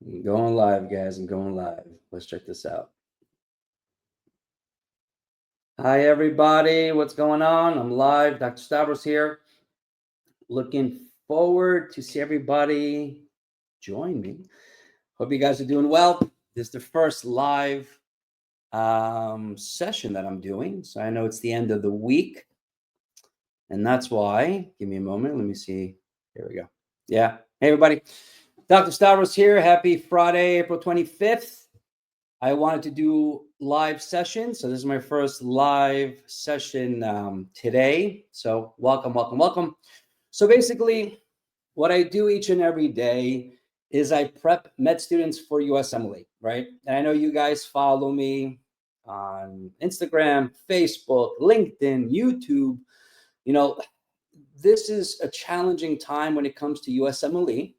I'm going live, guys. I'm going live. Let's check this out. Hi, everybody. What's going on? I'm live. Dr. Stavros here. Looking forward to see everybody join me. Hope you guys are doing well. This is the first live session that I'm doing. So I know it's the end of the week. And that's why, give me a moment. Let me see. Here we go. Yeah. Hey, everybody. Dr. Stavros here. Happy Friday, April 25th. I wanted to do live sessions. So this is my first live session today. So welcome, welcome, welcome. So basically, what I do each and every day is I prep med students for USMLE, right? And I know you guys follow me on Instagram, Facebook, LinkedIn, YouTube. You know, this is a challenging time when it comes to USMLE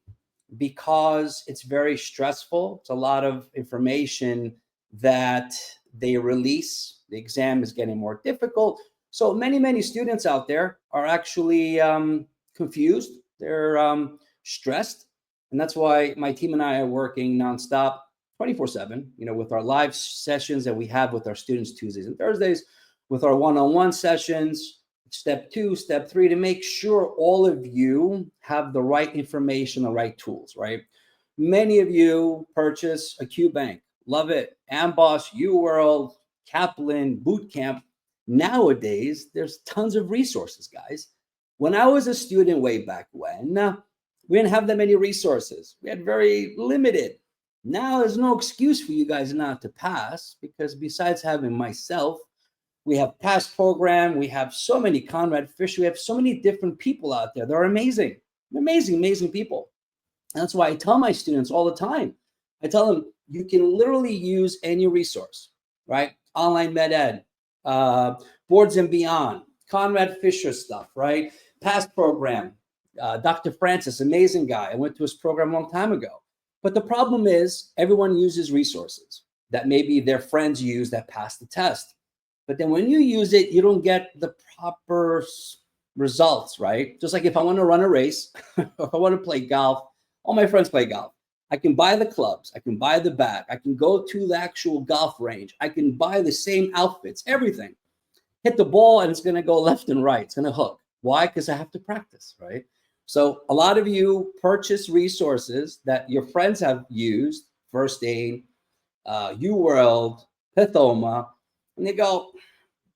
because it's very stressful. It's a lot of information that they release. The exam is getting more difficult. So many students out there are actually confused. They're stressed. And that's why my team and I are working nonstop 24/7, with our live sessions that we have with our students Tuesdays and Thursdays, with our one-on-one sessions, step 2, step 3, to make sure all of you have the right information, the right tools, right? Many of you purchase a Qbank, love it. Amboss, UWorld, Kaplan, Bootcamp. Nowadays, there's tons of resources, guys. When I was a student way back when, we didn't have that many resources. We had very limited. Now there's no excuse for you guys not to pass, because besides having myself, we have past program. We have so many Conrad Fisher. We have so many different people out there. They're amazing, amazing people. And that's why I tell my students all the time. I tell them, you can literally use any resource, right? Online med ed, Boards and Beyond, Conrad Fisher stuff, right? Past program, Dr. Francis, amazing guy. I went to his program a long time ago. But the problem is everyone uses resources that maybe their friends use that pass the test. But then when you use it, you don't get the proper results, right? Just like if I want to run a race, or if I want to play golf, all my friends play golf. I can buy the clubs, I can buy the bat, I can go to the actual golf range, I can buy the same outfits, everything. Hit the ball and it's going to go left and right. It's going to hook. Why? Because I have to practice, right? So a lot of you purchase resources that your friends have used, First Aid, UWorld, Pathoma, and they go,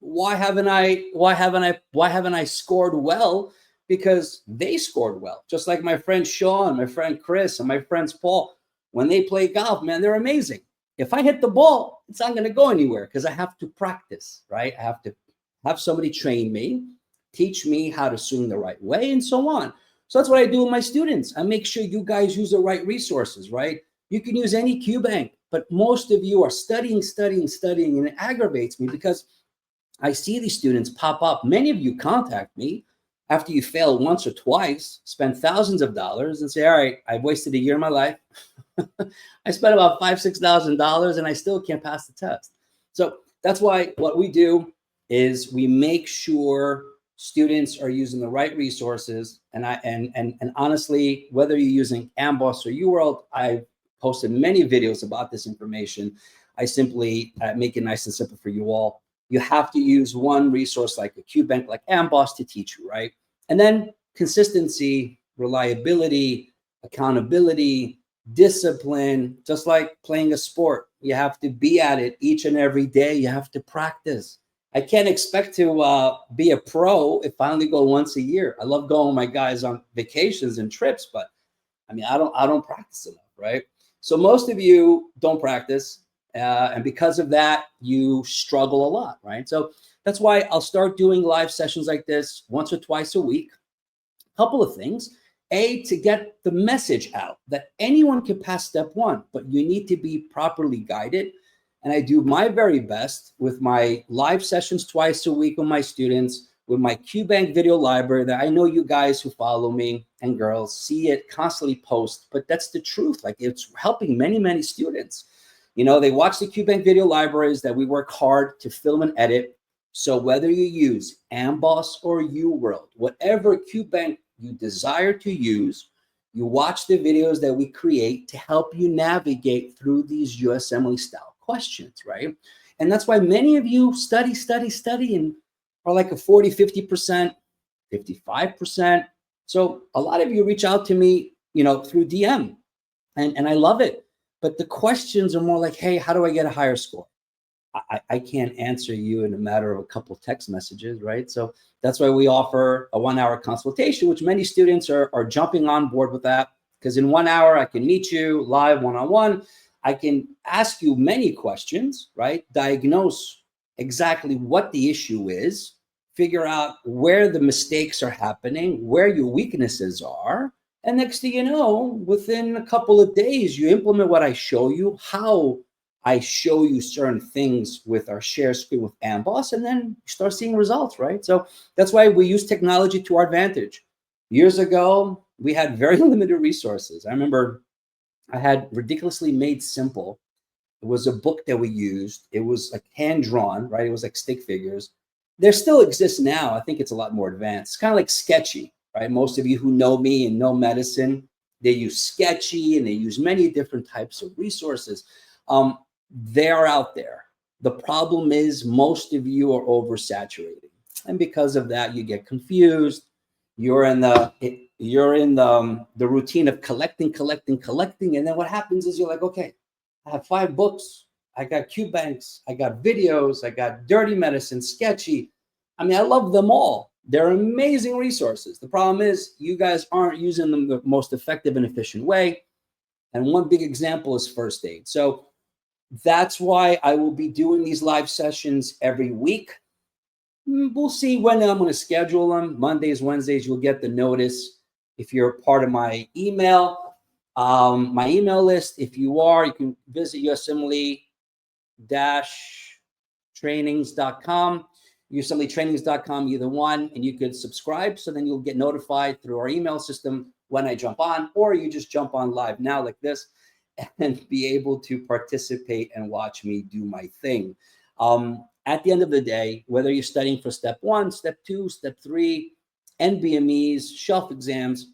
why haven't I scored well? Because they scored well. Just like my friend Sean, my friend Chris, and my friends Paul, when they play golf, man, they're amazing. If I hit the ball, it's not going to go anywhere because I have to practice, right? I have to have somebody train me, teach me how to swing the right way, and so on. So that's what I do with my students. I make sure you guys use the right resources, right? You can use any Qbank, but most of you are studying, and it aggravates me because I see these students pop up. Many of you contact me after you fail once or twice, spend thousands of dollars, and say, all right, I've wasted a year of my life. I spent about $5,000, $6,000, and I still can't pass the test. So that's why what we do is we make sure students are using the right resources. And honestly, whether you're using Amboss or UWorld, I've posted many videos about this information. I simply make it nice and simple for you all. You have to use one resource like a Qbank, like Amboss, to teach you, right? And then consistency, reliability, accountability, discipline, just like playing a sport. You have to be at it each and every day. You have to practice. I can't expect to be a pro if I only go once a year. I love going with my guys on vacations and trips, but I mean, I don't practice enough, right? So most of you don't practice. And because of that, you struggle a lot, right? So that's why I'll start doing live sessions like this once or twice a week. A couple of things. A, to get the message out that anyone can pass step 1, but you need to be properly guided. And I do my very best with my live sessions twice a week with my students, with my Qbank video library that I know you guys who follow me and girls see it constantly post, but that's the truth. Like, it's helping many students. They watch the Qbank video libraries that we work hard to film and edit. So whether you use Amboss or UWorld, whatever Qbank you desire to use, You watch the videos that we create to help you navigate through these USMLE style questions, right? And that's why many of you study, and are like a 40, 50%, 55%. So a lot of you reach out to me, through DM, and I love it. But the questions are more like, hey, how do I get a higher score? I can't answer you in a matter of a couple text messages, right? So that's why we offer a 1-hour consultation, which many students are jumping on board with that, because in 1 hour, I can meet you live one-on-one. I can ask you many questions, right? Diagnose exactly what the issue is, figure out where the mistakes are happening, where your weaknesses are. And next thing you know, within a couple of days, you implement what I show you, how I show you certain things with our share screen with Amboss, and then you start seeing results, right? So that's why we use technology to our advantage. Years ago, we had very limited resources. I remember I had Ridiculously Made Simple. It was a book that we used. It was like hand-drawn, right? It was like stick figures. There still exists now. I think it's a lot more advanced. It's kind of like Sketchy, right? Most of you who know me and know medicine, they use Sketchy and they use many different types of resources. They're out there. The problem is most of you are oversaturated, and because of that, you get confused. You're in the routine of collecting, and then what happens is you're like, okay, I have 5 books. I got Qbanks. I got videos. I got Dirty Medicine, Sketchy. I mean, I love them all. They're amazing resources. The problem is you guys aren't using them the most effective and efficient way. And one big example is first aid. So that's why I will be doing these live sessions every week. We'll see when I'm going to schedule them. Mondays, Wednesdays, you'll get the notice if you're part of my email list. If you are, you can visit USMLE-trainings.com, USMLE-trainings.com, either one, and you could subscribe. So then you'll get notified through our email system when I jump on, or you just jump on live now like this and be able to participate and watch me do my thing. At the end of the day, whether you're studying for step 1, step 2, step 3, NBMEs, shelf exams,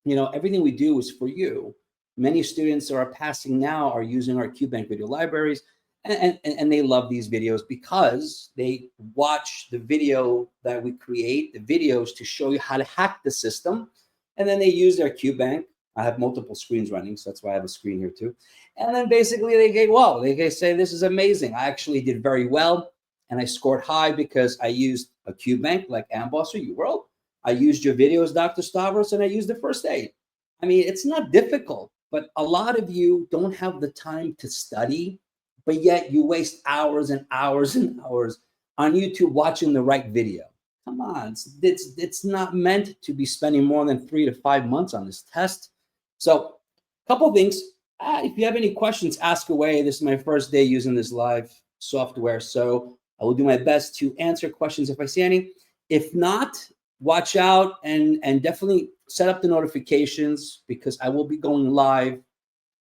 everything we do is for you. Many students that are passing now are using our Qbank video libraries, and they love these videos because they watch the video that we create, the videos to show you how to hack the system, and then they use their Qbank. I have multiple screens running, so that's why I have a screen here too. And then basically they say, wow, they say, this is amazing. I actually did very well, and I scored high because I used a Qbank like Amboss or UWorld. I used your videos, Dr. Stavros, and I used the first aid. I mean, it's not difficult, but a lot of you don't have the time to study, but yet you waste hours and hours and hours on YouTube watching the right video. Come on, it's not meant to be spending more than 3 to 5 months on this test. So a couple of things. If you have any questions, ask away. This is my first day using this live software, so I will do my best to answer questions if I see any. If not, watch out and definitely set up the notifications, because I will be going live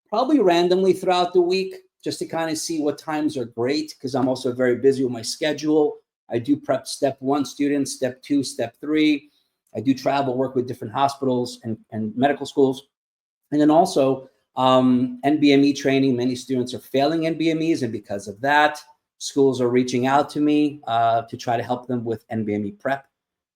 probably randomly throughout the week just to kind of see what times are great, because I'm also very busy with my schedule. I do prep step 1 students, step 2, step 3. I do travel, work with different hospitals and medical schools. And then also NBME training. Many students are failing NBMEs, and because of that, schools are reaching out to me to try to help them with NBME prep,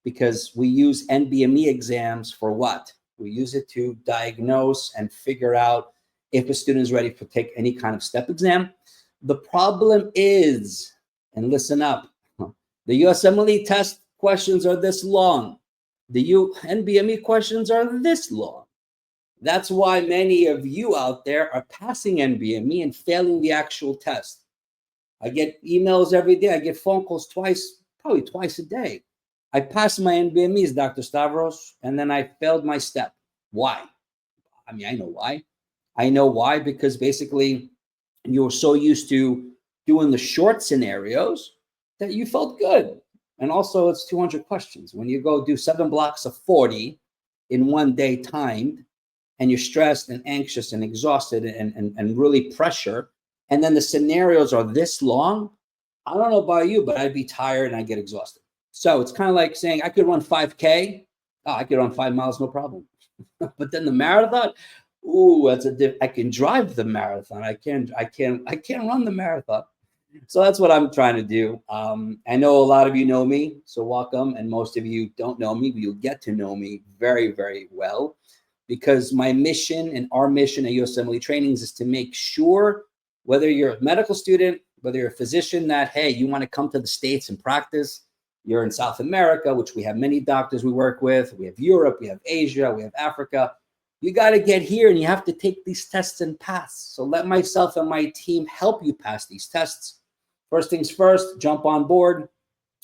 because we use NBME exams for what? We use it to diagnose and figure out if a student is ready to take any kind of step exam. The problem is, and listen up, the USMLE test questions are this long. The NBME questions are this long. That's why many of you out there are passing NBME and failing the actual test. I get emails every day. I get phone calls probably twice a day. I passed my NBMEs, Dr. Stavros, and then I failed my step. Why? I mean, I know why. I know why, because basically you were so used to doing the short scenarios that you felt good. And also it's 200 questions. When you go do 7 blocks of 40 in one day timed, and you're stressed and anxious and exhausted and really pressure, and then the scenarios are this long, I don't know about you, but I'd be tired and I'd get exhausted. So it's kind of like saying I could run 5K. Oh, I could run 5 miles, no problem. But then the marathon, ooh, I can drive the marathon. I can't run the marathon. So that's what I'm trying to do. I know a lot of you know me, so welcome. And most of you don't know me, but you'll get to know me very, very well, because my mission and our mission at USMLE Trainings is to make sure, whether you're a medical student, whether you're a physician, that, hey, you want to come to the States and practice, you're in South America, which we have many doctors we work with, we have Europe, we have Asia, we have Africa. You got to get here and you have to take these tests and pass. So let myself and my team help you pass these tests. First things first, jump on board.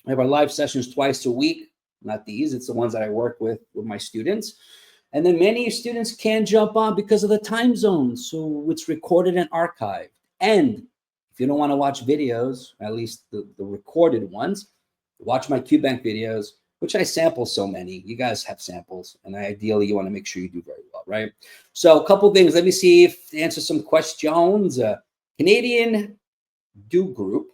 We have our live sessions twice a week. Not these, it's the ones that I work with my students. And then many students can't jump on because of the time zone. So it's recorded and archived. And if you don't want to watch videos, at least the recorded ones, watch my Qbank videos, which I sample so many. You guys have samples, and ideally you want to make sure you do very well, right? So a couple things. Let me see if to answer some questions. Canadian Do Group.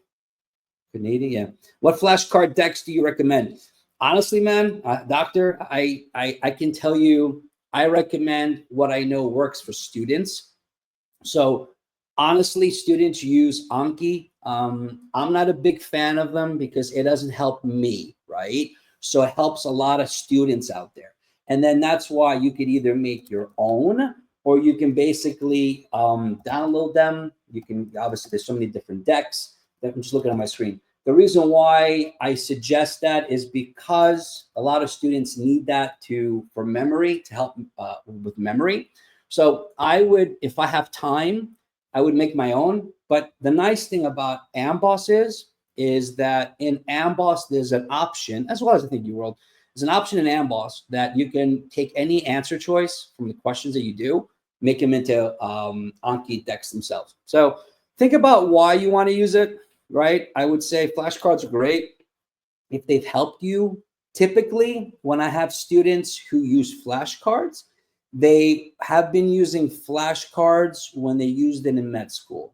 Canadian, yeah. What flashcard decks do you recommend? Honestly, man, doctor, I can tell you, I recommend what I know works for students. So honestly, students use Anki. I'm not a big fan of them because it doesn't help me, right? So it helps a lot of students out there. And then that's why you could either make your own, or you can basically download them. You can, obviously, there's so many different decks. I'm just looking at my screen. The reason why I suggest that is because a lot of students need that for memory, to help with memory. So I would, if I have time, I would make my own. But the nice thing about Amboss is that in Amboss, there's an option, as well as I think UWorld, there's an option in Amboss that you can take any answer choice from the questions that you do, make them into Anki decks themselves. So think about why you want to use it, right? I would say flashcards are great if they've helped you. Typically, when I have students who use flashcards, they have been using flashcards when they used it in med school.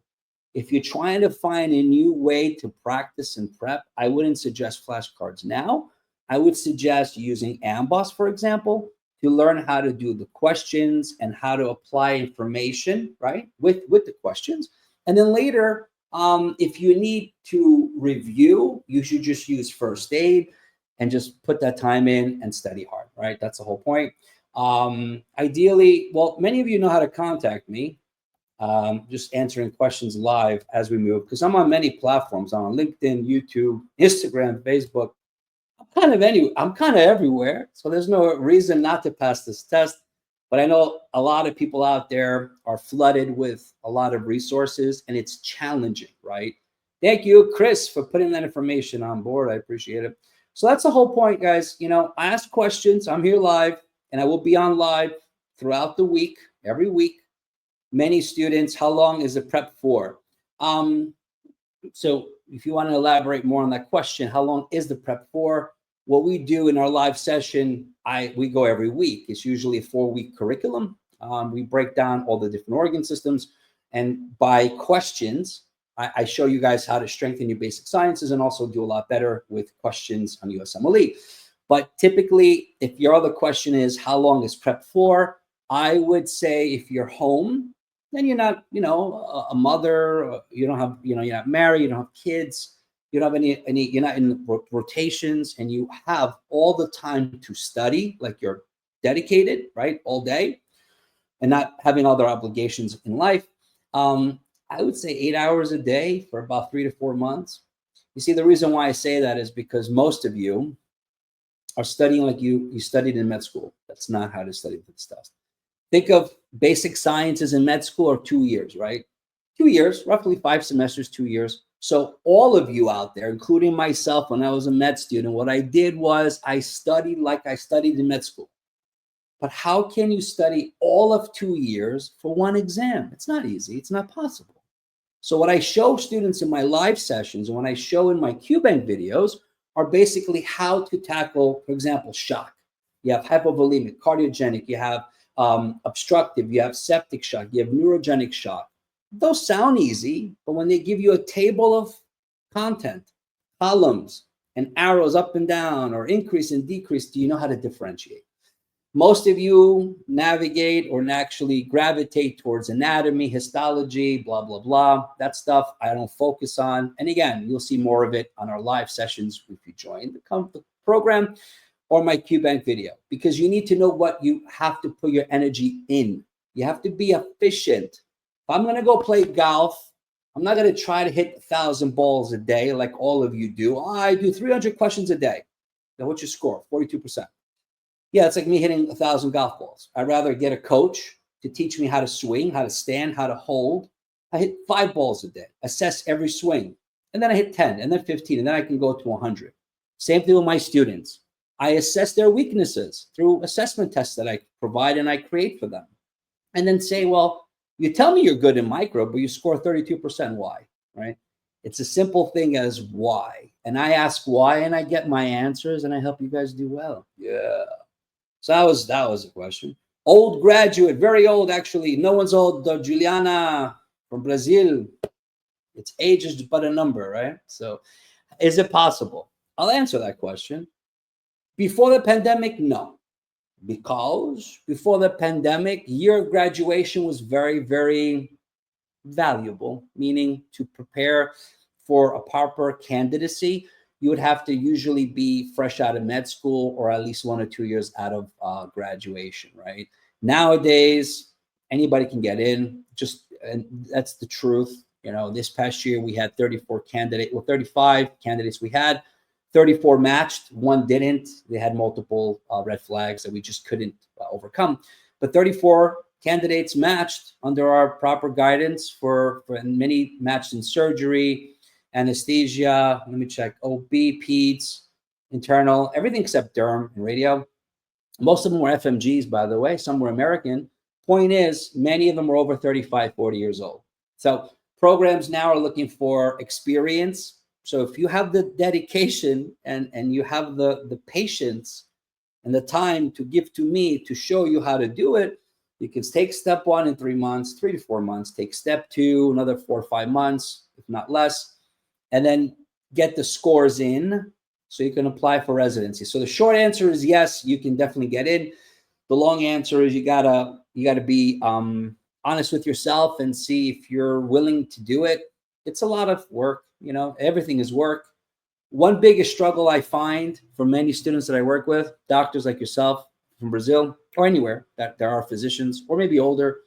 If you're trying to find a new way to practice and prep, I wouldn't suggest flashcards now. I would suggest using Amboss, for example, to learn how to do the questions and how to apply information, right, with the questions. And then later, if you need to review, you should just use first aid and just put that time in and study hard, right? That's the whole point. Ideally, well, many of you know how to contact me. Just answering questions live as we move, because I'm on many platforms. I'm on LinkedIn, YouTube, Instagram, Facebook. I'm kind of everywhere. So there's no reason not to pass this test. But I know a lot of people out there are flooded with a lot of resources, and it's challenging, right? Thank you, Chris, for putting that information on board. I appreciate it. So that's the whole point, guys. You know, ask questions. I'm here live, and I will be on live throughout the week, every week. Many students, how long is the prep for? So if you want to elaborate more on that question, how long is the prep for? What we do in our live session, we go every week. It's usually a 4-week curriculum. We break down all the different organ systems, and by questions, I show you guys how to strengthen your basic sciences and also do a lot better with questions on USMLE. But typically, if your other question is how long is prep for, I would say if you're home, then you're not, a mother, you don't have, you're not married, you don't have kids, you don't have any, you're not in rotations, and you have all the time to study, like you're dedicated, right, all day, and not having other obligations in life. I would say 8 hours a day for about 3 to 4 months. You see, the reason why I say that is because most of you are studying like you studied in med school. That's not how to study for this test. Think of basic sciences in med school are 2 years, right? 2 years, roughly 5 semesters, 2 years. So all of you out there, including myself, when I was a med student, what I did was I studied like I studied in med school. But how can you study all of 2 years for one exam? It's not easy. It's not possible. So what I show students in my live sessions and when I show in my Qbank videos are basically how to tackle, for example, shock. You have hypovolemic, cardiogenic, you have obstructive, you have septic shock, you have neurogenic shock. Those sound easy, but when they give you a table of content, columns, and arrows up and down or increase and decrease, do you know how to differentiate? Most of you navigate or actually gravitate towards anatomy, histology, blah, blah, blah. That stuff I don't focus on. And again, you'll see more of it on our live sessions if you join the program or my Qbank video, because you need to know what you have to put your energy in. You have to be efficient. If I'm going to go play golf, I'm not going to try to hit 1,000 balls a day like all of you do. I do 300 questions a day. Now, what's your score? 42%. Yeah, it's like me hitting 1,000 golf balls. I'd rather get a coach to teach me how to swing, how to stand, how to hold. I hit 5 balls a day, assess every swing, and then I hit 10, and then 15, and then I can go to 100. Same thing with my students. I assess their weaknesses through assessment tests that I provide and I create for them. And then say, well, you tell me you're good in micro, but you score 32%. Why, right? It's a simple thing as why. And I ask why, and I get my answers, and I help you guys do well. Yeah. So that was a question. Old graduate, very old actually. No one's old. Juliana from Brazil. It's age is but a number, right? So is it possible? I'll answer that question. Before the pandemic, no. Because before the pandemic, year of graduation was very, very valuable, meaning to prepare for a proper candidacy, you would have to usually be fresh out of med school or at least 1 or 2 years out of graduation, right? Nowadays, anybody can get in, and that's the truth. You know, this past year we had 35 candidates we had, 34 matched, 1 didn't. They had multiple red flags that we just couldn't overcome. But 34 candidates matched under our proper guidance for many matched in surgery, anesthesia, let me check, OB, peds, internal, everything except derm and radio. Most of them were FMGs, by the way. Some were American. Point is, many of them were over 35, 40 years old. So programs now are looking for experience. So if you have the dedication and you have the patience and the time to give to me to show you how to do it, you can take step 1 in 3 months, 3 to 4 months, take step 2, another 4 or 5 months, if not less, and then get the scores in so you can apply for residency. So the short answer is yes, you can definitely get in. The long answer is you gotta be honest with yourself and see if you're willing to do it. It's a lot of work, you know, everything is work. One biggest struggle I find for many students that I work with, doctors like yourself from Brazil or anywhere that there are physicians or maybe older,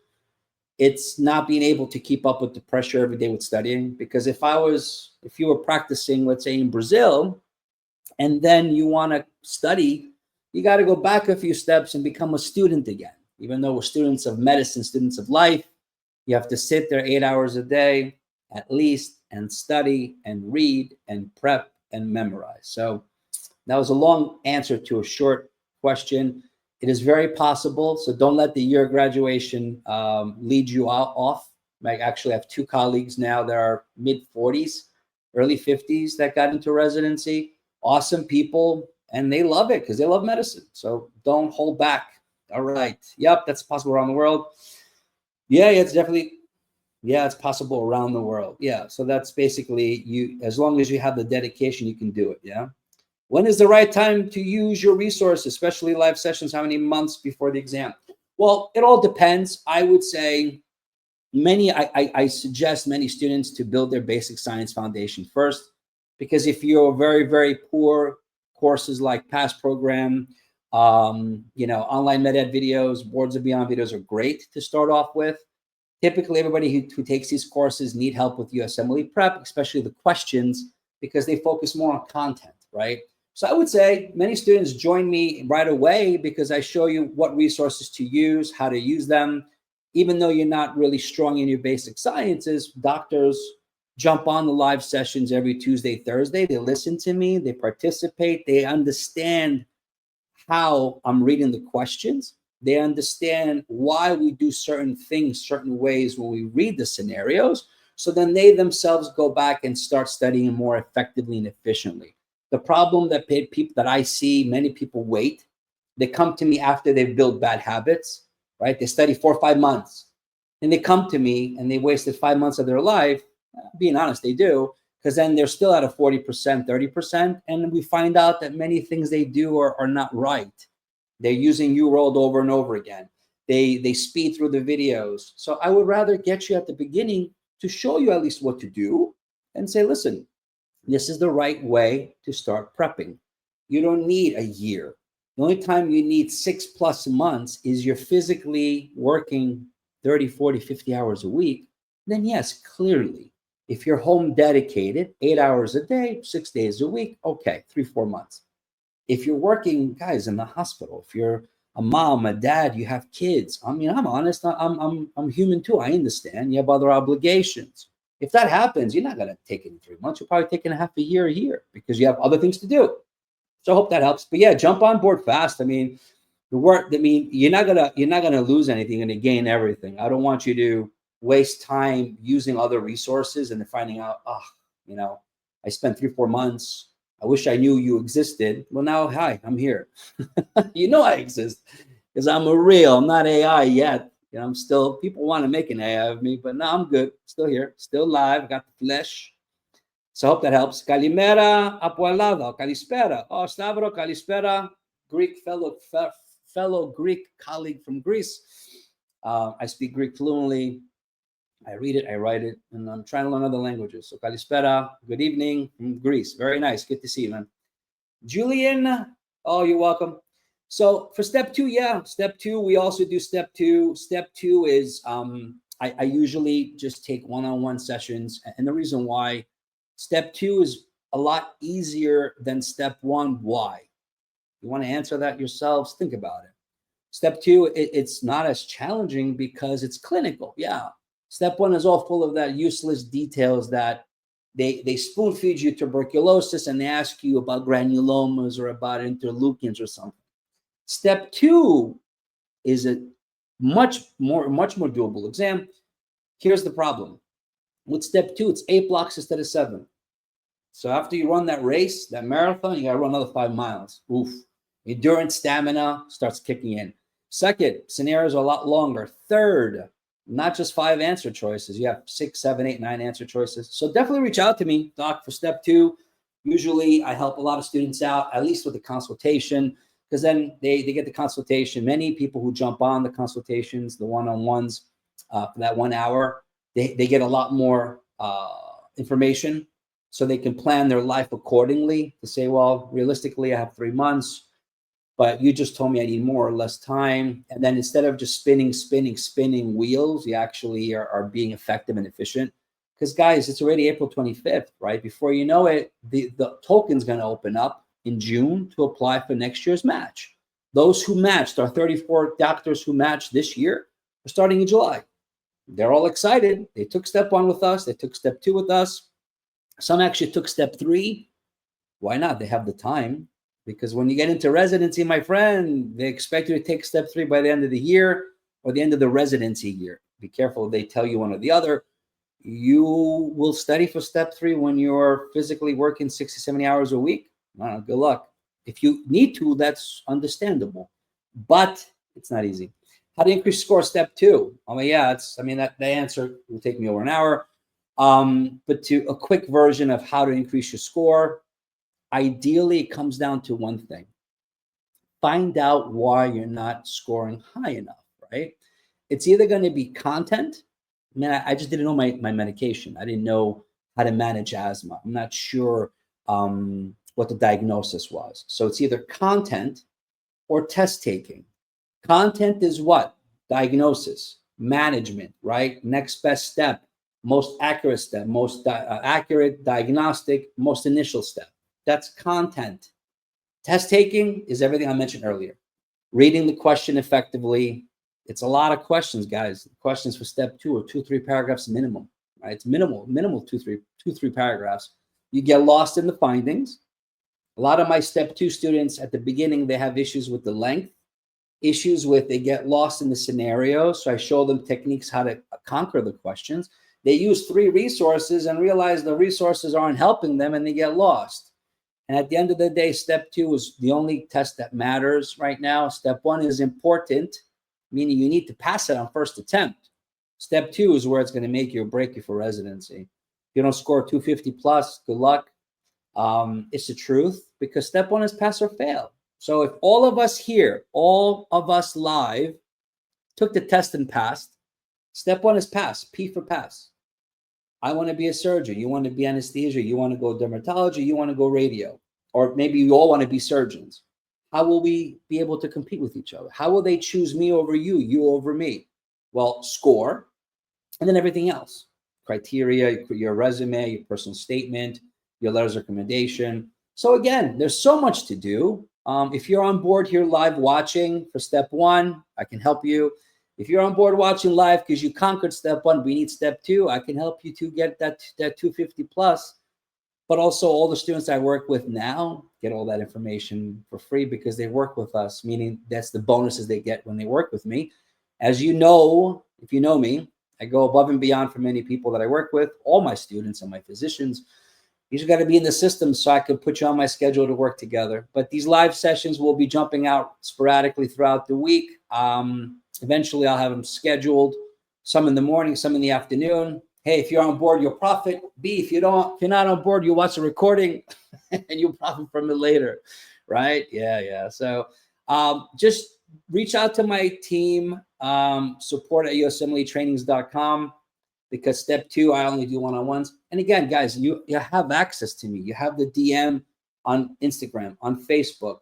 it's not being able to keep up with the pressure every day with studying. Because if you were practicing, let's say in Brazil, and then you want to study, you got to go back a few steps and become a student again. Even though we're students of medicine, students of life, you have to sit there 8 hours a day at least and study and read and prep and memorize. So that was a long answer to a short question. It is very possible. So don't let the year of graduation lead you off. I actually have 2 colleagues now that are mid-40s, early 50s that got into residency. Awesome people, and they love it because they love medicine. So don't hold back. All right. Yep, that's possible around the world. Yeah, it's definitely, yeah, it's possible around the world. Yeah, so that's basically you. As long as you have the dedication, you can do it. Yeah. When is the right time to use your resources, especially live sessions? How many months before the exam? Well, it all depends. I would say I suggest many students to build their basic science foundation first, because if you're very, very poor, courses like past program, online med ed videos, boards and beyond videos are great to start off with. Typically, everybody who takes these courses need help with USMLE prep, especially the questions, because they focus more on content, right? So I would say many students join me right away because I show you what resources to use, how to use them. Even though you're not really strong in your basic sciences, doctors jump on the live sessions every Tuesday, Thursday. They listen to me, they participate, they understand how I'm reading the questions. They understand why we do certain things, certain ways when we read the scenarios. So then they themselves go back and start studying more effectively and efficiently. The problem that people that I see, many people wait. They come to me after they've built bad habits, right? They study 4 or 5 months, and they come to me and they wasted 5 months of their life. Being honest, they do, because then they're still at a 40%, 30%, and we find out that many things they do are not right. They're using UWorld over and over again. They speed through the videos. So I would rather get you at the beginning to show you at least what to do and say, listen, this is the right way to start prepping. You don't need a year. The only time you need 6+ months is you're physically working 30, 40, 50 hours a week. Then yes, clearly, if you're home dedicated, 8 hours a day, 6 days a week, okay, 3-4 months. If you're working, guys, in the hospital, if you're a mom, a dad, you have kids. I mean, I'm honest. I'm human too. I understand. You have other obligations. If that happens, you're not going to take it in 3 months. You're probably taking half a year because you have other things to do. So I hope that helps. But yeah, jump on board fast. I mean, you're not gonna lose anything. You're gonna gain everything. I don't want you to waste time using other resources and then finding out, I spent 3-4 months. I wish I knew you existed. Well, now, hi, I'm here. You know I exist because I'm I'm not AI yet. I'm still, people want to make an AI of me, but no, I'm good. Still here, still live, got the flesh. So I hope that helps. Kalimera apualado, kalispera. Oh, Stavros, kalispera, Greek fellow Greek colleague from Greece. I speak Greek fluently. I read it, I write it, and I'm trying to learn other languages. So kalispera, good evening from Greece. Very nice, good to see you, man. Julian, oh, you're welcome. So for step 2, yeah, step 2, we also do step 2. Step 2 is I usually just take one-on-one sessions, and the reason why step 2 is a lot easier than step 1. Why? You want to answer that yourselves? Think about it. Step 2, it's not as challenging because it's clinical. Yeah. Step 1 is all full of that useless details that they spoon feed you tuberculosis and they ask you about granulomas or about interleukins or something. Step 2 is a much more doable exam. Here's the problem. With step 2, it's 8 blocks instead of 7. So after you run that race, that marathon, you got to run another 5 miles. Oof. Endurance, stamina starts kicking in. Second, scenarios are a lot longer. Third, not just 5 answer choices. You have 6, 7, 8, 9 answer choices. So definitely reach out to me, Doc, for step 2. Usually I help a lot of students out, at least with the consultation, because then they get the consultation. Many people who jump on the consultations, the one-on-ones for that 1 hour, they get a lot more information so they can plan their life accordingly to say, well, realistically, I have 3 months, but you just told me I need more or less time. And then instead of just spinning wheels, you actually are being effective and efficient. Because guys, it's already April 25th, right? Before you know it, the token's going to open up in June to apply for next year's match. Those who matched, our 34 doctors who matched this year, are starting in July. They're all excited. They took step 1 with us. They took step 2 with us. Some actually took step 3. Why not? They have the time. Because when you get into residency, my friend, they expect you to take step 3 by the end of the year or the end of the residency year. Be careful. They tell you one or the other. You will study for step 3 when you're physically working 60, 70 hours a week. Good luck. If you need to, that's understandable. But it's not easy. How to increase score step 2? Oh, yeah, the answer will take me over an hour. But to a quick version of how to increase your score, ideally, it comes down to one thing. Find out why you're not scoring high enough, right? It's either going to be content. I mean, I just didn't know my medication. I didn't know how to manage asthma. I'm not sure what the diagnosis was. So it's either content or test taking. Content is what? Diagnosis, management, right? Next best step, most accurate step, most accurate diagnostic, most initial step. That's content. Test taking is everything I mentioned earlier. Reading the question effectively. It's a lot of questions, guys. Questions for step 2 or 2-3 paragraphs minimum, right? It's minimal 2-3 paragraphs. You get lost in the findings. A lot of my step 2 students at the beginning, they have issues with the length, issues with they get lost in the scenario. So I show them techniques how to conquer the questions. They use 3 resources and realize the resources aren't helping them and they get lost. And at the end of the day, step 2 is the only test that matters right now. Step 1 is important, meaning you need to pass it on first attempt. Step 2 is where it's going to make you or break you for residency. If you don't score 250 plus, good luck. It's the truth, because step 1 is pass or fail. So if all of us here, all of us live, took the test and passed, step 1 is pass, P for pass. I want to be a surgeon. You want to be anesthesia. You want to go dermatology. You want to go radio. Or maybe you all want to be surgeons. How will we be able to compete with each other? How will they choose me over you over me? Well, score, and then everything else. Criteria, your resume, your personal statement, your letters of recommendation. So again, there's so much to do. If you're on board here live watching for step 1, I can help you. If you're on board watching live because you conquered step 1, we need step 2, I can help you to get that 250 plus. But also all the students I work with now get all that information for free because they work with us, meaning that's the bonuses they get when they work with me. As you know, if you know me, I go above and beyond for many people that I work with, all my students and my physicians. You just got to be in the system so I can put you on my schedule to work together. But these live sessions will be jumping out sporadically throughout the week. Eventually, I'll have them scheduled, some in the morning, some in the afternoon. Hey, if you're on board, you'll profit. B, if you're not on board, you'll watch the recording and you'll profit from it later, right? Yeah. So just reach out to my team, support at USMLE-trainings.com, because step 2, I only do one-on-ones. And again, guys, you have access to me. You have the DM on Instagram, on Facebook.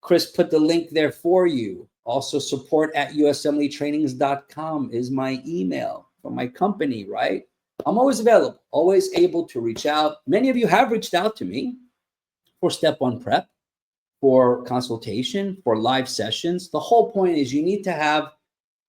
Chris put the link there for you. Also, support at USMLE-trainings.com is my email from my company, right? I'm always available, always able to reach out. Many of you have reached out to me for step 1 prep, for consultation, for live sessions. The whole point is you need to have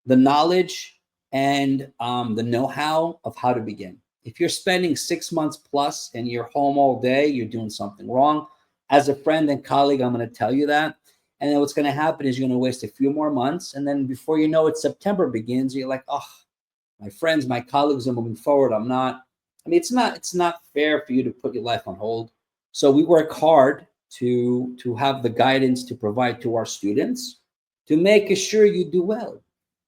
the knowledge and the know-how of how to begin. If you're spending 6 months plus and you're home all day, you're doing something wrong. As a friend and colleague, I'm going to tell you that. And then what's going to happen is you're going to waste a few more months. And then before you know it, September begins. You're like, oh, my friends, my colleagues are moving forward. I'm not. I mean, it's not fair for you to put your life on hold. So we work hard to have the guidance to provide to our students to make sure you do well.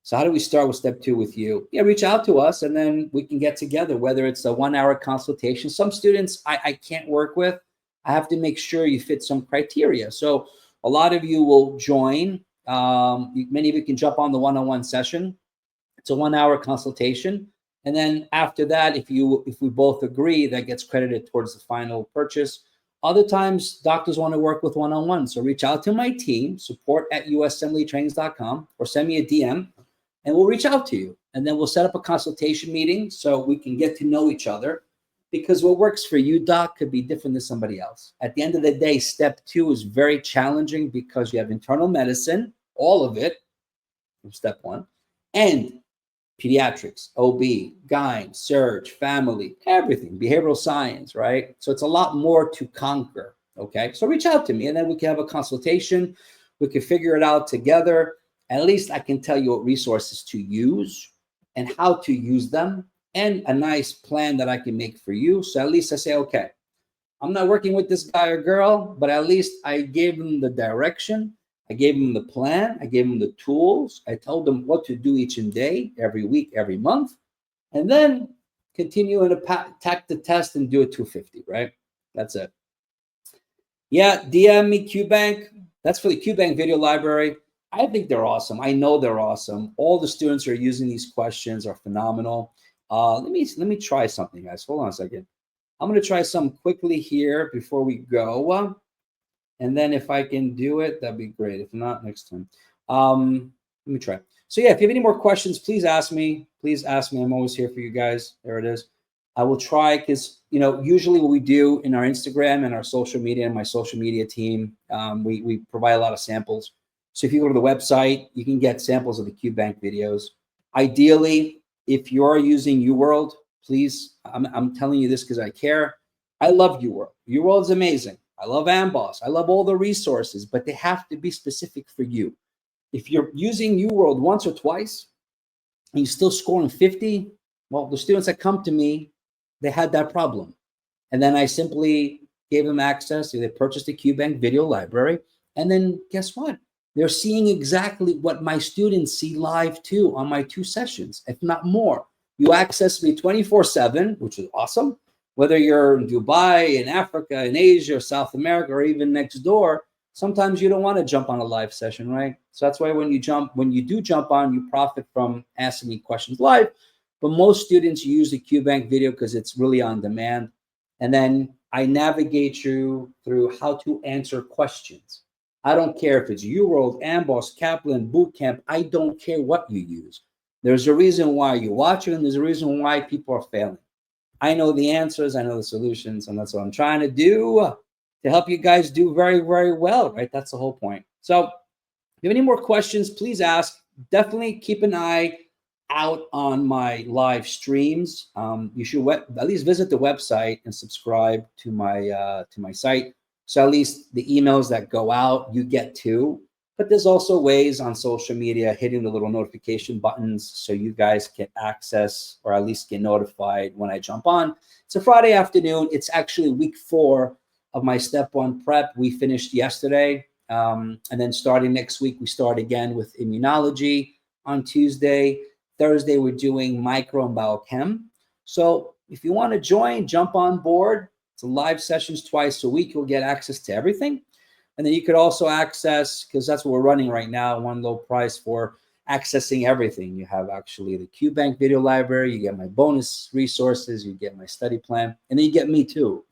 So how do we start with step 2 with you? Yeah, reach out to us and then we can get together, whether it's a 1-hour consultation. Some students I can't work with. I have to make sure you fit some criteria. So a lot of you will join. Many of you can jump on the one-on-one session. It's a 1-hour consultation. And then after that, if we both agree, that gets credited towards the final purchase. Other times, doctors want to work with one-on-one. So reach out to my team, support at USMLE-trainings.com, or send me a DM, and we'll reach out to you. And then we'll set up a consultation meeting so we can get to know each other, because what works for you, doc, could be different than somebody else. At the end of the day, step 2 is very challenging because you have internal medicine, all of it, from step 1, and pediatrics, OB, gyne, surge, family, everything, behavioral science, right? So it's a lot more to conquer, okay? So reach out to me and then we can have a consultation. We can figure it out together. At least I can tell you what resources to use and how to use them, and a nice plan that I can make for you. So at least I say, okay, I'm not working with this guy or girl, but at least I gave them the direction. I gave them the plan. I gave them the tools. I told them what to do each and day, every week, every month, and then continue and attack the test and do it 250, right? That's it. Yeah, DM me Qbank. That's for the Qbank video library. I think they're awesome. I know they're awesome. All the students who are using these questions are phenomenal. Let me try something, guys. Hold on a second. I'm going to try something quickly here before we go. And then if I can do it, that'd be great. If not, next time. Let me try. So yeah, if you have any more questions, please ask me. Please ask me. I'm always here for you guys. There it is. I will try, because usually what we do in our Instagram and our social media and my social media team, we provide a lot of samples. So if you go to the website, you can get samples of the Qbank videos. Ideally, if you're using UWorld, please, I'm telling you this because I care. I love UWorld. UWorld is amazing. I love Amboss. I love all the resources, but they have to be specific for you. If you're using UWorld once or twice and you're still scoring 50, well, the students that come to me, they had that problem. And then I simply gave them access. They purchased the Qbank video library. And then guess what? They're seeing exactly what my students see live too on my 2 sessions, if not more. You access me 24/7, which is awesome. Whether you're in Dubai, in Africa, in Asia, South America, or even next door, sometimes you don't want to jump on a live session, right? So that's why when you do jump on, you profit from asking me questions live. But most students use the Qbank video because it's really on demand. And then I navigate you through how to answer questions. I don't care if it's UWorld, Amboss, Kaplan, Bootcamp. I don't care what you use. There's a reason why you watch it, and there's a reason why people are failing. I know the answers, I know the solutions, and that's what I'm trying to do to help you guys do very, very well, right? That's the whole point. So if you have any more questions, please ask. Definitely keep an eye out on my live streams. You should at least visit the website and subscribe to my site. So at least the emails that go out, you get too. But there's also ways on social media, hitting the little notification buttons so you guys can access or at least get notified when I jump on. It's a Friday afternoon. It's actually week 4 of my step 1 prep. We finished yesterday. And then starting next week, we start again with immunology on Tuesday. Thursday, we're doing micro and biochem. So if you want to join, jump on board. It's a live sessions twice a week. You'll get access to everything. And then you could also access, because that's what we're running right now, one low price for accessing everything. You have actually the Qbank video library, you get my bonus resources, you get my study plan, and then you get me too.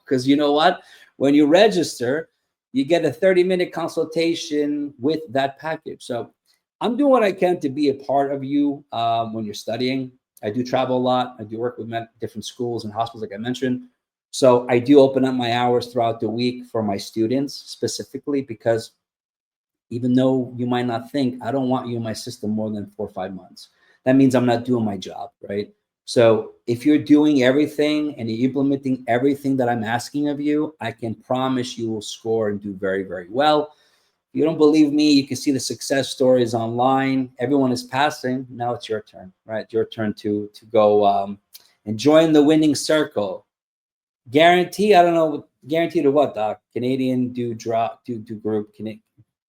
Because you know what? When you register, you get a 30-minute consultation with that package. So I'm doing what I can to be a part of you when you're studying. I do travel a lot. I do work with different schools and hospitals, like I mentioned. So I do open up my hours throughout the week for my students specifically, because even though you might not think, I don't want you in my system more than 4 or 5 months. That means I'm not doing my job, right? So if you're doing everything and you're implementing everything that I'm asking of you, I can promise you will score and do very, very well. If you don't believe me, you can see the success stories online. Everyone is passing. Now it's your turn, right? Your turn to go and join the winning circle. Guarantee, I don't know, guarantee to what, Doc? Canadian do group,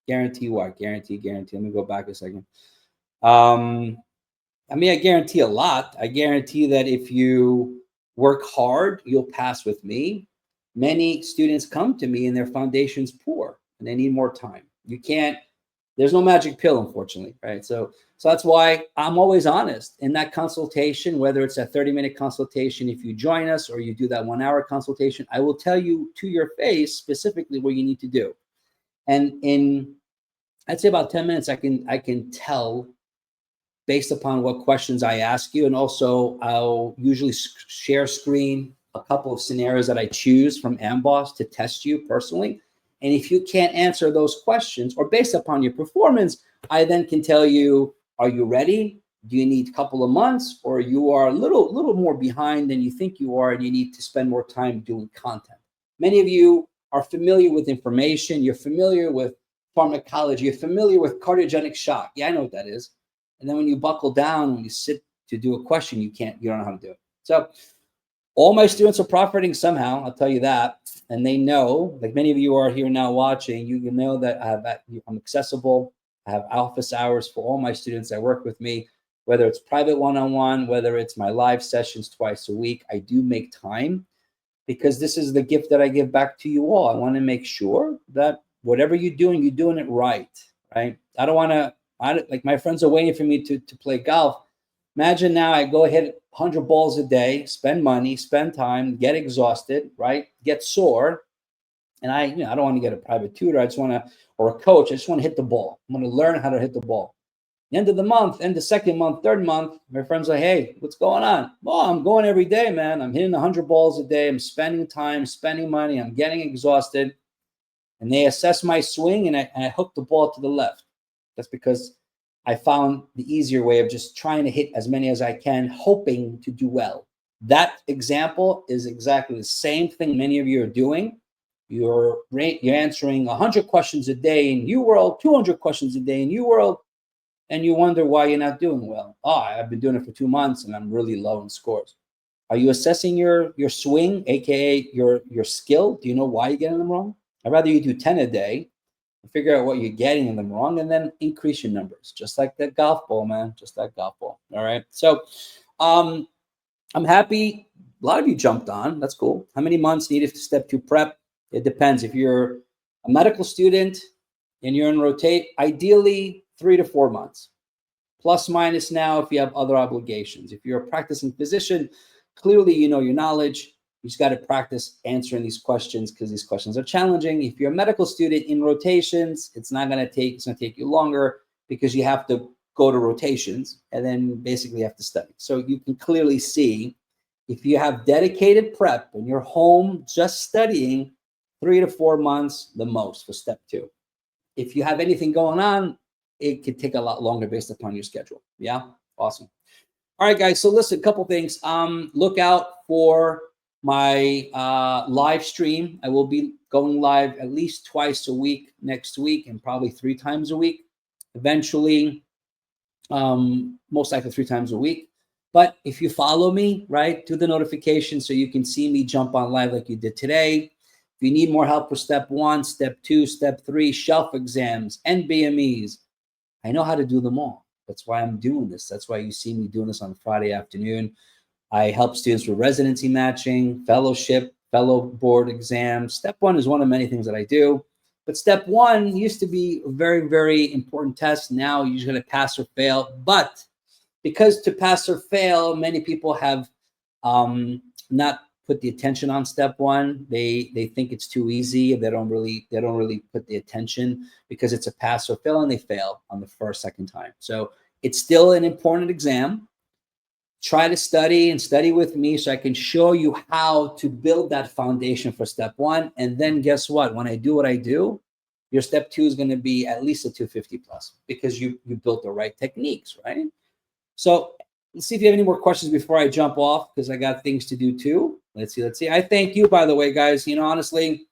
guarantee what? Guarantee. Let me go back a second. I mean, I guarantee a lot. I guarantee that if you work hard, you'll pass with me. Many students come to me and their foundation's poor and they need more time. You can't, there's no magic pill, unfortunately, right? So that's why I'm always honest in that consultation, whether it's a 30-minute consultation, if you join us or you do that 1-hour consultation, I will tell you to your face specifically what you need to do. And in, I'd say about 10 minutes, I can tell based upon what questions I ask you. And also I'll usually share screen a couple of scenarios that I choose from Amboss to test you personally. And if you can't answer those questions or based upon your performance, I then can tell you, are you ready? Do you need a couple of months, or you are a little more behind than you think you are and you need to spend more time doing content? Many of you are familiar with information. You're familiar with pharmacology. You're familiar with cardiogenic shock. Yeah, I know what that is. And then when you buckle down, when you sit to do a question, you don't know how to do it. So all my students are profiting somehow, I'll tell you that. And they know, like many of you are here now watching, you know that I'm accessible. I have office hours for all my students that work with me, whether it's private one-on-one, whether it's my live sessions twice a week. I do make time because this is the gift that I give back to you all. I want to make sure that whatever you're doing it right, right? I don't want to, like my friends are waiting for me to play golf. Imagine now I go hit 100 balls a day, spend money, spend time, get exhausted, right? Get sore. And I don't want to get a private tutor. I just want to, or a coach. I just want to hit the ball. I'm going to learn how to hit the ball. End of the month, end of second month, third month, my friends are like, hey, what's going on? Well, I'm going every day, man. I'm hitting 100 balls a day. I'm spending time, spending money. I'm getting exhausted. And they assess my swing, and I hook the ball to the left. That's because I found the easier way of just trying to hit as many as I can, hoping to do well. That example is exactly the same thing many of you are doing. You're answering 100 questions a day in UWorld, 200 questions a day in UWorld, and you wonder why you're not doing well. Oh, I've been doing it for 2 months and I'm really low in scores. Are you assessing your swing, aka your skill? Do you know why you're getting them wrong? I'd rather you do 10 a day, figure out what you're getting in them wrong, and then increase your numbers, just like that golf ball, man, just that golf ball. All right. So I'm happy. A lot of you jumped on. That's cool. How many months needed to step 2 prep? It depends. If you're a medical student and you're in rotate, ideally 3 to 4 months. Plus minus now if you have other obligations. If you're a practicing physician, clearly you know your knowledge. You just got to practice answering these questions because these questions are challenging. If you're a medical student in rotations, it's going to take you longer because you have to go to rotations and then basically have to study. So you can clearly see if you have dedicated prep and you're home just studying, 3 to 4 months the most for step 2. If you have anything going on, it could take a lot longer based upon your schedule. Yeah, awesome. All right, guys. So listen, a couple things. Look out for my live stream. I will be going live at least twice a week next week and probably 3 times a week. Eventually, most likely 3 times a week. But if you follow me, right, do the notification so you can see me jump on live like you did today. If you need more help with step 1, step 2, step 3, shelf exams, NBMEs, I know how to do them all. That's why I'm doing this. That's why you see me doing this on Friday afternoon. I help students with residency matching, fellowship, fellow board exams. Step 1 is one of many things that I do. But step 1 used to be a very, very important test. Now you're just going to pass or fail. But because to pass or fail, many people have not put the attention on step 1. They think it's too easy. They don't really put the attention because it's a pass or fail, and they fail on the first, second time. So it's still an important exam. Try to study and study with me so I can show you how to build that foundation for step 1. And then guess what? When I do what I do, your step 2 is going to be at least a 250 plus because you built the right techniques, right? So let's see if you have any more questions before I jump off because I got things to do too. Let's see. I thank you, by the way, guys. You know, honestly,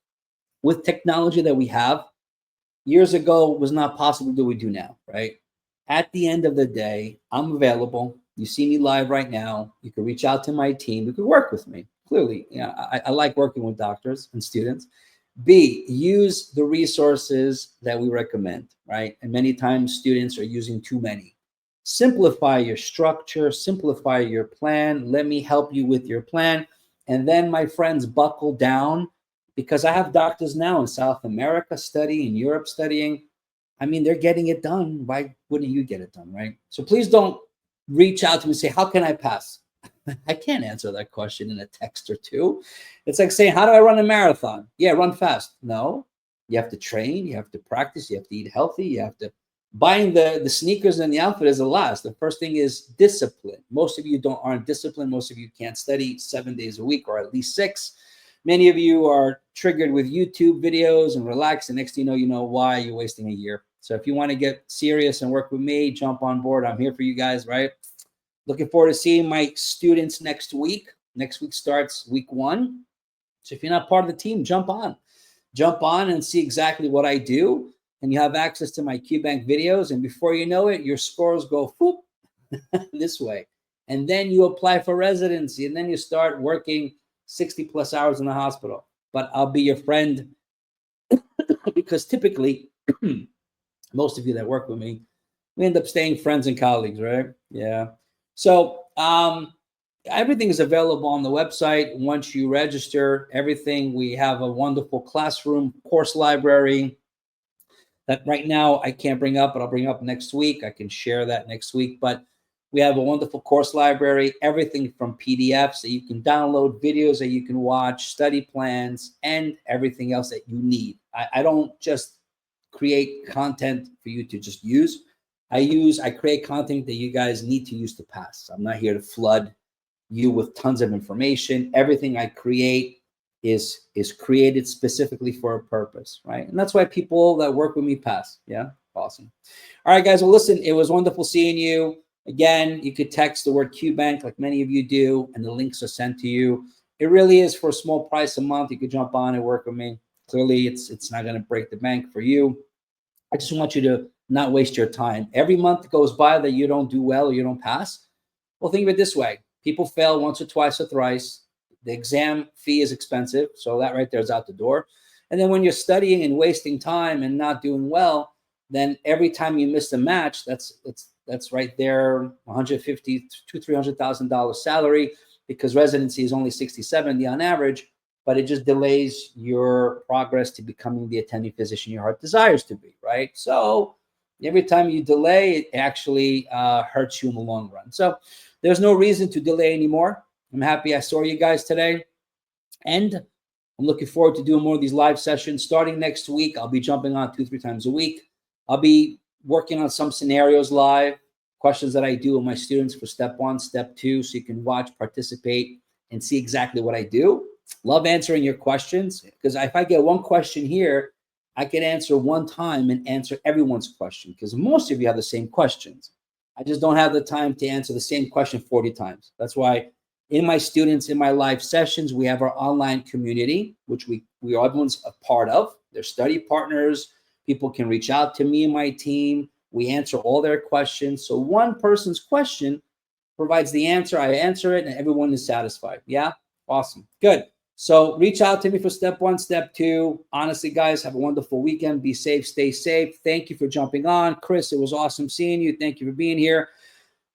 with technology that we have, years ago was not possible to do what we do now, right? At the end of the day, I'm available. You see me live right now. You can reach out to my team. You can work with me. Clearly, I like working with doctors and students. B, use the resources that we recommend, right? And many times students are using too many. Simplify your structure, simplify your plan. Let me help you with your plan. And then, my friends, buckle down because I have doctors now in South America studying, in Europe studying. I mean, they're getting it done. Why wouldn't you get it done, right? So please don't reach out to me and say, how can I pass? I can't answer that question in a text or two. It's like saying, how do I run a marathon? Yeah, run fast. No, you have to train. You have to practice. You have to eat healthy. You have to buying the sneakers and the outfit is the last. The first thing is discipline. Most of you aren't disciplined. Most of you can't study 7 days a week or at least 6. Many of you are triggered with YouTube videos and relax. And next thing you know why you're wasting a year. So if you want to get serious and work with me, jump on board. I'm here for you guys, right? Looking forward to seeing my students next week. Next week starts week 1. So if you're not part of the team, jump on and see exactly what I do. And you have access to my Qbank videos. And before you know it, your scores go whoop, this way. And then you apply for residency. And then you start working 60 plus hours in the hospital. But I'll be your friend because typically, most of you that work with me, we end up staying friends and colleagues, right? Yeah. So everything is available on the website. Once you register, everything, we have a wonderful classroom, course library that right now I can't bring up, but I'll bring up next week. I can share that next week. But we have a wonderful course library, everything from PDFs that you can download, videos that you can watch, study plans, and everything else that you need. I don't just create content for you to just use. I create content that you guys need to use to pass. I'm not here to flood you with tons of information. Everything I create is created specifically for a purpose, right? And that's why people that work with me pass. Yeah, awesome. All right, guys. Well, listen, it was wonderful seeing you. Again, you could text the word Qbank like many of you do, and the links are sent to you. It really is for a small price a month. You could jump on and work with me. Clearly, it's not going to break the bank for you. I just want you to not waste your time. Every month that goes by that you don't do well or you don't pass, well, think of it this way. People fail once or twice or thrice. The exam fee is expensive, so that right there is out the door. And then when you're studying and wasting time and not doing well, then every time you miss a match, that's right there, $150,000 to $300,000 salary, because residency is only 60, 70 on average. but it just delays your progress to becoming the attending physician your heart desires to be, right? So every time you delay, it actually hurts you in the long run. So there's no reason to delay anymore. I'm happy I saw you guys today. And I'm looking forward to doing more of these live sessions. Starting next week, I'll be jumping on 2-3 times a week. I'll be working on some scenarios live, questions that I do with my students for step 1, step 2, so you can watch, participate, and see exactly what I do. Love answering your questions, because if I get one question here, I can answer one time and answer everyone's question, because most of you have the same questions. I just don't have the time to answer the same question 40 times. That's why in my students, in my live sessions, we have our online community, which we are everyone's a part of. They're study partners. People can reach out to me and my team. We answer all their questions. So one person's question provides the answer. I answer it, and everyone is satisfied. Yeah? Awesome. Good. So reach out to me for step 1, step 2. Honestly, guys, have a wonderful weekend. Be safe. Stay safe. Thank you for jumping on. Chris, it was awesome seeing you. Thank you for being here.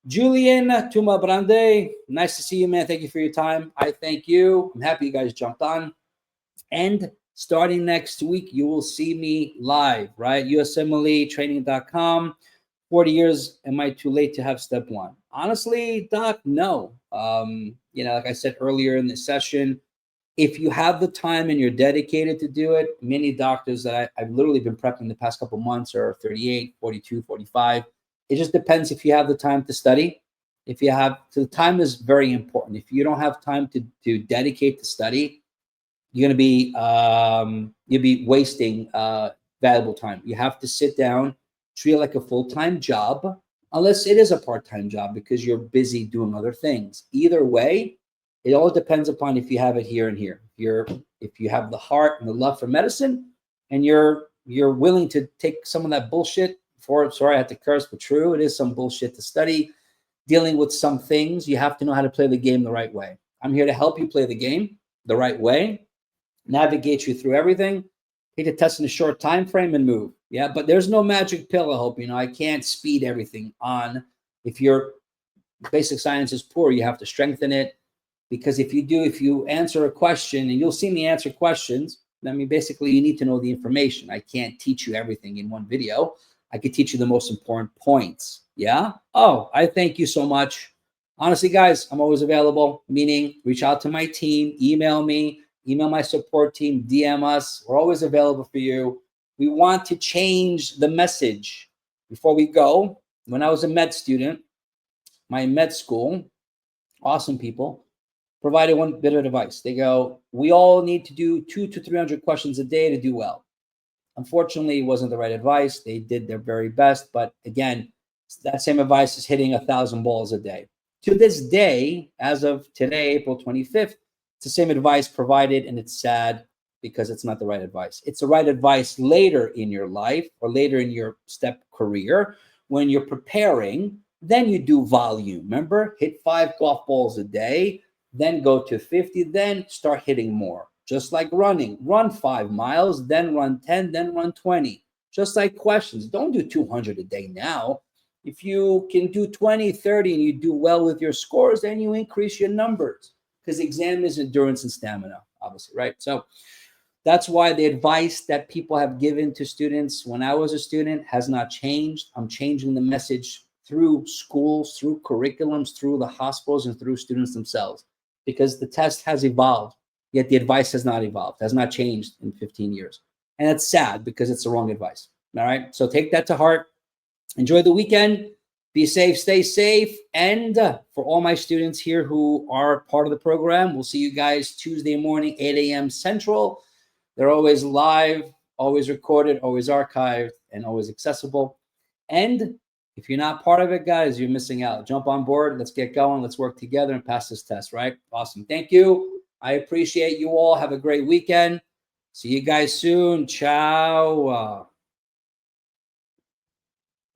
Julian Tuma Brande, nice to see you, man. Thank you for your time. I thank you. I'm happy you guys jumped on. And starting next week, you will see me live, right? USMLE-training.com. 40 years, am I too late to have step 1? Honestly, Doc, no. Like I said earlier in the session, if you have the time and you're dedicated to do it, many doctors that I've literally been prepping the past couple months are 38, 42, 45. It just depends if you have the time to study. If you have, so the time is very important. If you don't have time to dedicate to study, you're going to be, you'll be wasting valuable time. You have to sit down, treat it like a full-time job, unless it is a part-time job because you're busy doing other things. Either way, it all depends upon if you have it here and here. If you have the heart and the love for medicine, and you're willing to take some of that bullshit. Sorry, I had to curse, but true, it is some bullshit to study. Dealing with some things, you have to know how to play the game the right way. I'm here to help you play the game the right way, navigate you through everything, take a test in a short time frame, and move. Yeah, but there's no magic pill. I hope you know. I can't speed everything on. If your basic science is poor, you have to strengthen it. Because if you answer a question, and you'll see me answer questions, I mean, basically you need to know the information. I can't teach you everything in one video. I could teach you the most important points. Yeah? Oh, I thank you so much. Honestly, guys, I'm always available, meaning reach out to my team, email me, email my support team, DM us. We're always available for you. We want to change the message. Before we go, when I was a med student, my med school, awesome people, provided one bit of advice. They go, we all need to do 200 to 300 questions a day to do well. Unfortunately, it wasn't the right advice. They did their very best. But again, that same advice is hitting 1,000 balls a day. To this day, as of today, April 25th, it's the same advice provided, and it's sad because it's not the right advice. It's the right advice later in your life or later in your step career when you're preparing. Then you do volume. Remember, hit 5 golf balls a day, then go to 50, then start hitting more. Just like running, run 5 miles, then run 10, then run 20. Just like questions, don't do 200 a day now. If you can do 20, 30, and you do well with your scores, then you increase your numbers, because the exam is endurance and stamina, obviously, right? So that's why the advice that people have given to students when I was a student has not changed. I'm changing the message through schools, through curriculums, through the hospitals, and through students themselves, because the test has evolved, yet the advice has not evolved, has not changed in 15 years. And it's sad because it's the wrong advice. All right. So take that to heart. Enjoy the weekend. Be safe, stay safe. And for all my students here who are part of the program, we'll see you guys Tuesday morning, 8 a.m. Central. They're always live, always recorded, always archived, and always accessible. And if you're not part of it, guys, you're missing out. Jump on board. Let's get going. Let's work together and pass this test, right? Awesome. Thank you. I appreciate you all. Have a great weekend. See you guys soon. Ciao.